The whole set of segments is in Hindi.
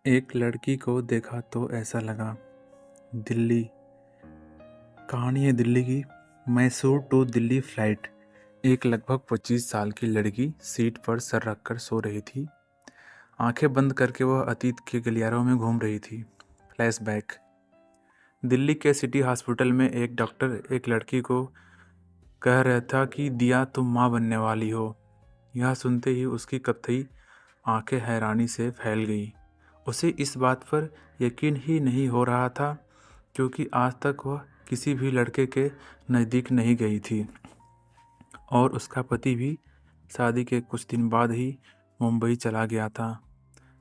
एक लड़की को देखा तो ऐसा लगा। दिल्ली। कहानी है दिल्ली की। Mysore to Delhi flight. एक लगभग 25 साल की लड़की सीट पर सर रखकर सो रही थी। आंखें बंद करके वह अतीत के गलियारों में घूम रही थी। फ्लैशबैक। दिल्ली के सिटी हॉस्पिटल में एक डॉक्टर एक लड़की को कह रहा था कि दिया तुम माँ बनने वाली हो। यह सुनते ही उसकी कत्थई आंखें हैरानी से फैल गई। उसे इस बात पर यकीन ही नहीं हो रहा था क्योंकि आज तक वह किसी भी लड़के के नज़दीक नहीं गई थी और उसका पति भी शादी के कुछ दिन बाद ही मुंबई चला गया था।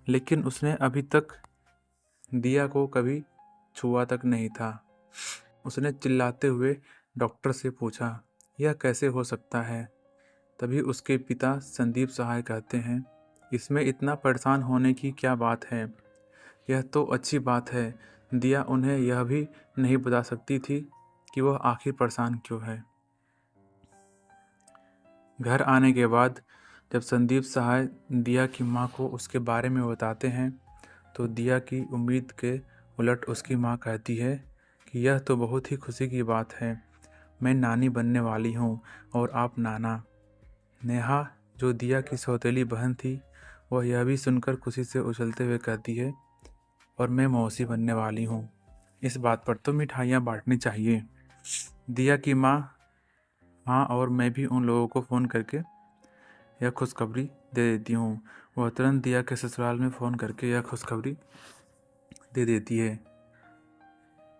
लेकिन उसने अभी तक दिया को कभी छुआ तक नहीं था। उसने चिल्लाते हुए डॉक्टर से पूछा, यह कैसे हो सकता है? तभी उसके पिता संदीप सहाय कहते हैं, इसमें इतना परेशान होने की क्या बात है? यह तो अच्छी बात है। दिया उन्हें यह भी नहीं बता सकती थी कि वह आखिर परेशान क्यों है। घर आने के बाद जब संदीप सहाय दिया की माँ को उसके बारे में बताते हैं तो दिया की उम्मीद के उलट उसकी माँ कहती है कि यह तो बहुत ही खुशी की बात है। मैं नानी बनने वाली हूँ और आप नाना। नेहा, जो दिया की सौतेली बहन थी, वह यह भी सुनकर खुशी से उछलते हुए कहती है, और मैं मौसी बनने वाली हूँ। इस बात पर तो मिठाइयाँ बांटनी चाहिए। दिया की माँ और मैं भी उन लोगों को फ़ोन करके यह खुशखबरी दे देती हूँ। वह तुरंत दिया के ससुराल में फ़ोन करके यह खुशखबरी दे देती है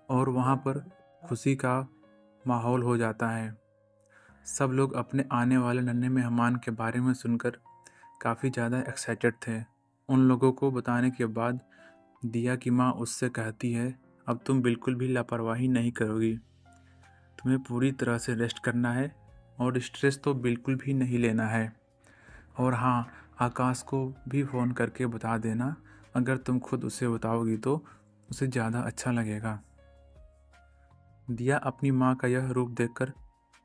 और वहाँ पर खुशी का माहौल हो जाता है। सब लोग अपने आने वाले नन्हे मेहमान के बारे में सुनकर काफ़ी ज़्यादा एक्साइटेड थे। उन लोगों को बताने के बाद दिया की माँ उससे कहती है, अब तुम बिल्कुल भी लापरवाही नहीं करोगी। तुम्हें पूरी तरह से रेस्ट करना है और स्ट्रेस तो बिल्कुल भी नहीं लेना है। और हाँ, आकाश को भी फ़ोन करके बता देना। अगर तुम खुद उसे बताओगी तो उसे ज़्यादा अच्छा लगेगा। दिया अपनी माँ का यह रूप देखकर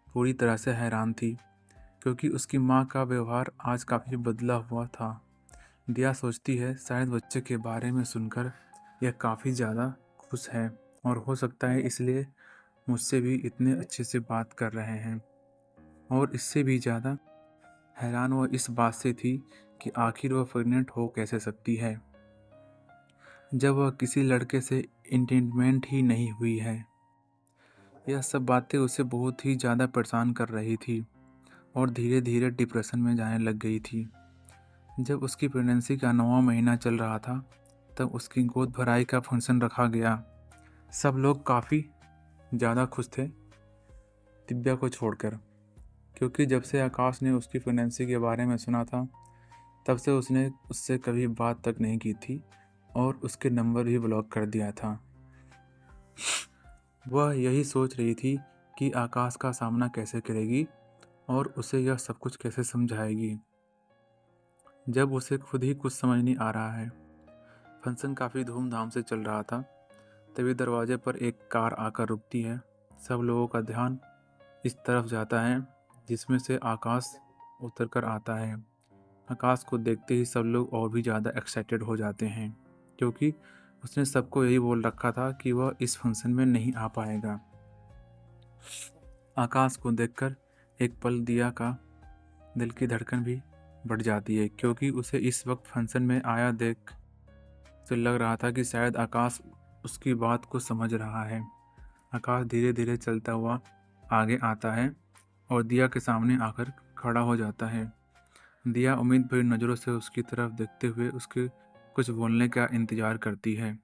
पूरी तरह से हैरान थी क्योंकि उसकी माँ का व्यवहार आज काफ़ी बदला हुआ था। दिया सोचती है शायद बच्चे के बारे में सुनकर यह काफ़ी ज़्यादा खुश है और हो सकता है इसलिए मुझसे भी इतने अच्छे से बात कर रहे हैं। और इससे भी ज़्यादा हैरान वह इस बात से थी कि आखिर वह प्रेग्नेंट हो कैसे सकती है जब वह किसी लड़के से एंगेजमेंट ही नहीं हुई है। यह सब बातें उसे बहुत ही ज़्यादा परेशान कर रही थी और धीरे धीरे डिप्रेशन में जाने लग गई थी। जब उसकी प्रेगनेंसी का 9वां महीना चल रहा था तब उसकी गोद भराई का फंक्शन रखा गया। सब लोग काफ़ी ज़्यादा खुश थे दिव्या को छोड़कर, क्योंकि जब से आकाश ने उसकी प्रेगनेंसी के बारे में सुना था तब से उसने उससे कभी बात तक नहीं की थी और उसके नंबर भी ब्लॉक कर दिया था। वह यही सोच रही थी कि आकाश का सामना कैसे करेगी और उसे यह सब कुछ कैसे समझाएगी जब उसे खुद ही कुछ समझ नहीं आ रहा है। फंक्शन काफ़ी धूमधाम से चल रहा था। तभी दरवाजे पर एक कार आकर रुकती है। सब लोगों का ध्यान इस तरफ जाता है जिसमें से आकाश उतर कर आता है। आकाश को देखते ही सब लोग और भी ज़्यादा एक्साइटेड हो जाते हैं क्योंकि उसने सबको यही बोल रखा था कि वह इस फंक्शन में नहीं आ पाएगा। आकाश को देखकर एक पल दिया का दिल की धड़कन भी बढ़ जाती है क्योंकि उसे इस वक्त फंक्शन में आया देख तो लग रहा था कि शायद आकाश उसकी बात को समझ रहा है। आकाश धीरे धीरे चलता हुआ आगे आता है और दिया के सामने आकर खड़ा हो जाता है। दिया उम्मीद भरी नज़रों से उसकी तरफ देखते हुए उसके कुछ बोलने का इंतज़ार करती है,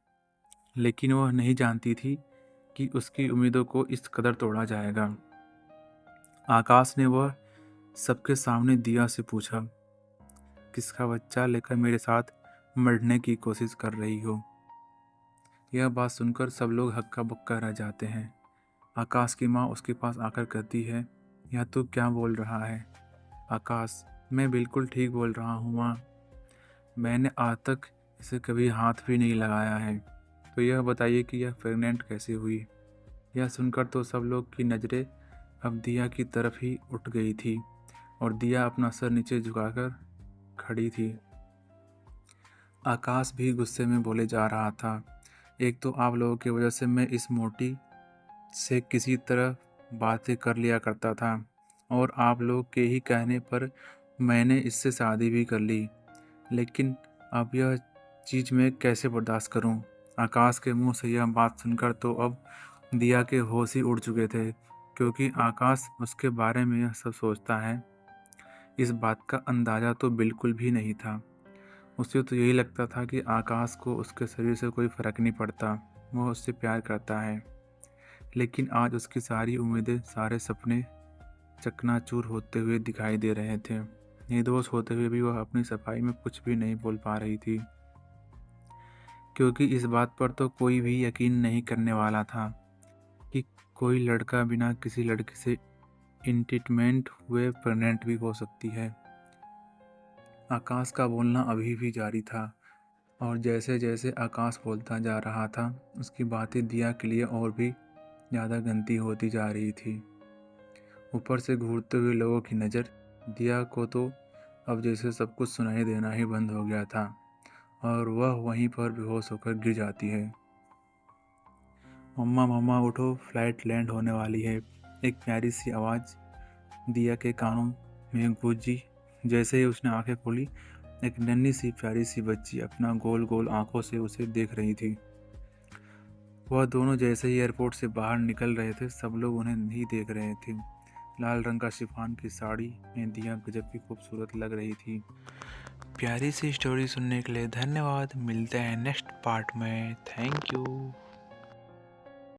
लेकिन वह नहीं जानती थी कि उसकी उम्मीदों को इस कदर तोड़ा जाएगा। आकाश ने वह सबके सामने दिया से पूछा, किसका बच्चा लेकर मेरे साथ मरने की कोशिश कर रही हो? यह बात सुनकर सब लोग हक्का बक्का रह जाते हैं। आकाश की माँ उसके पास आकर कहती है, यह तू क्या बोल रहा है? आकाश, मैं बिल्कुल ठीक बोल रहा हूँ माँ। मैंने आज तक इसे कभी हाथ भी नहीं लगाया है। तो यह बताइए कि यह प्रेग्नेंट कैसे हुई? यह सुनकर तो सब लोग की नज़रें अब दिया की तरफ ही उठ गई थी और दिया अपना सर नीचे झुकाकर खड़ी थी। आकाश भी गुस्से में बोले जा रहा था, एक तो आप लोगों की वजह से मैं इस मोटी से किसी तरह बातें कर लिया करता था और आप लोग के ही कहने पर मैंने इससे शादी भी कर ली, लेकिन अब यह चीज़ मैं कैसे बर्दाश्त करूं? आकाश के मुंह से यह बात सुनकर तो अब दिया के होश ही उड़ चुके थे, क्योंकि आकाश उसके बारे में यह सब सोचता है, इस बात का अंदाज़ा तो बिल्कुल भी नहीं था। उसे तो यही लगता था कि आकाश को उसके शरीर से कोई फ़र्क नहीं पड़ता, वह उससे प्यार करता है। लेकिन आज उसकी सारी उम्मीदें, सारे सपने चकनाचूर होते हुए दिखाई दे रहे थे। निर्दोष होते हुए भी वह अपनी सफाई में कुछ भी नहीं बोल पा रही थी, क्योंकि इस बात पर तो कोई भी यकीन नहीं करने वाला था कि कोई लड़का बिना किसी लड़की से इंटिटमेंट हुए प्रेग्नेंट भी हो सकती है। आकाश का बोलना अभी भी जारी था और जैसे जैसे आकाश बोलता जा रहा था, उसकी बातें दिया के लिए और भी ज़्यादा गंदी होती जा रही थी। ऊपर से घूरते हुए लोगों की नज़र, दिया को तो अब जैसे सब कुछ सुनाई देना ही बंद हो गया था और वह वहीं पर बेहोश होकर गिर जाती है। मम्मा मम्मा उठो, फ्लाइट लैंड होने वाली है, एक प्यारी सी आवाज़ दिया के कानों में गूंजी। जैसे ही उसने आंखें खोली, एक नन्ही सी प्यारी सी बच्ची अपना गोल गोल आंखों से उसे देख रही थी। वह दोनों जैसे ही एयरपोर्ट से बाहर निकल रहे थे, सब लोग उन्हें नहीं देख रहे थे। लाल रंग का शिफॉन की साड़ी में दिया गजब की खूबसूरत लग रही थी। प्यारी सी स्टोरी सुनने के लिए धन्यवाद। मिलते हैं नेक्स्ट पार्ट में। Thank you.